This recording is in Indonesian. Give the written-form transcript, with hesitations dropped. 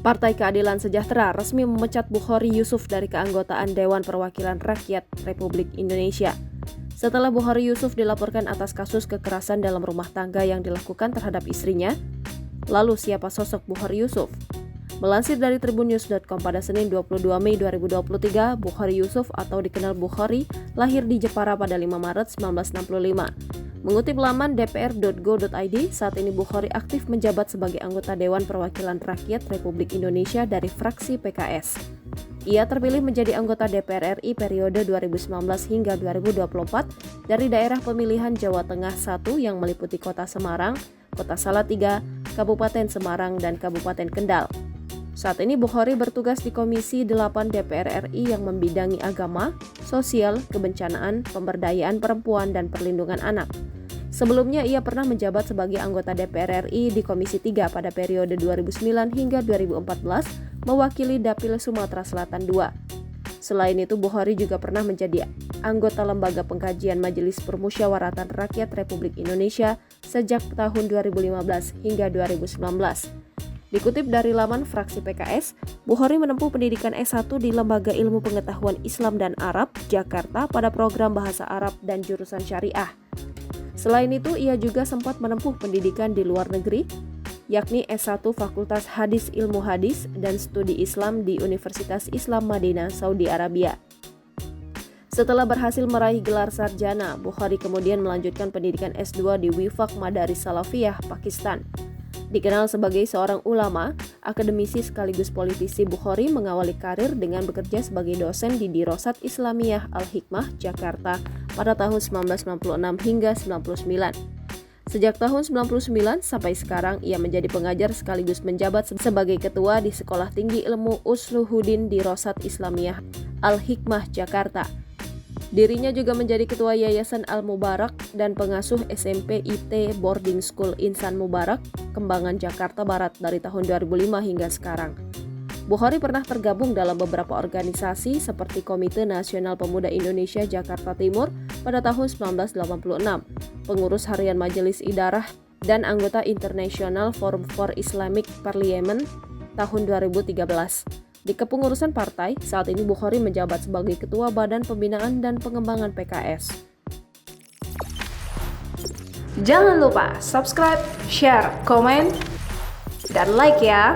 Partai Keadilan Sejahtera resmi memecat Bukhari Yusuf dari keanggotaan Dewan Perwakilan Rakyat Republik Indonesia. Setelah Bukhari Yusuf dilaporkan atas kasus kekerasan dalam rumah tangga yang dilakukan terhadap istrinya, lalu siapa sosok Bukhari Yusuf? Melansir dari tribunnews.com pada Senin 22 Mei 2023, Bukhari Yusuf atau dikenal Bukhari lahir di Jepara pada 5 Maret 1965. Mengutip laman dpr.go.id, saat ini Bukhari aktif menjabat sebagai anggota Dewan Perwakilan Rakyat Republik Indonesia dari fraksi PKS. Ia terpilih menjadi anggota DPR RI periode 2019 hingga 2024 dari daerah pemilihan Jawa Tengah 1 yang meliputi Kota Semarang, Kota Salatiga, Kabupaten Semarang, dan Kabupaten Kendal. Saat ini Bukhari bertugas di Komisi 8 DPR RI yang membidangi agama, sosial, kebencanaan, pemberdayaan perempuan, dan perlindungan anak. Sebelumnya ia pernah menjabat sebagai anggota DPR RI di Komisi 3 pada periode 2009 hingga 2014 mewakili Dapil Sumatera Selatan II. Selain itu, Bukhari juga pernah menjadi anggota Lembaga Pengkajian Majelis Permusyawaratan Rakyat Republik Indonesia sejak tahun 2015 hingga 2019. Dikutip dari laman fraksi PKS, Bukhari menempuh pendidikan S1 di Lembaga Ilmu Pengetahuan Islam dan Arab, Jakarta pada program Bahasa Arab dan Jurusan Syariah. Selain itu, ia juga sempat menempuh pendidikan di luar negeri, yakni S1 Fakultas Hadis Ilmu Hadis dan Studi Islam di Universitas Islam Madinah, Saudi Arabia. Setelah berhasil meraih gelar sarjana, Bukhari kemudian melanjutkan pendidikan S2 di Wifaq Madaris Salafiyah, Pakistan. Dikenal sebagai seorang ulama, akademisi sekaligus politisi, Bukhari mengawali karir dengan bekerja sebagai dosen di Dirosat Islamiyah Al-Hikmah, Jakarta pada tahun 1996 hingga 99. Sejak tahun 99 sampai sekarang, ia menjadi pengajar sekaligus menjabat sebagai ketua di Sekolah Tinggi Ilmu Usluhuddin Dirosat Islamiyah Al-Hikmah, Jakarta. Dirinya juga menjadi ketua Yayasan Al-Mubarak dan pengasuh SMP IT Boarding School Insan Mubarak, Kembangan, Jakarta Barat dari tahun 2005 hingga sekarang. Bukhari pernah tergabung dalam beberapa organisasi seperti Komite Nasional Pemuda Indonesia Jakarta Timur pada tahun 1986, pengurus harian Majelis Idarah, dan anggota International Forum for Islamic Parliament tahun 2013. Di kepengurusan partai, saat ini Bukhari menjabat sebagai Ketua Badan Pembinaan dan Pengembangan PKS. Jangan lupa subscribe, share, komen, dan like ya!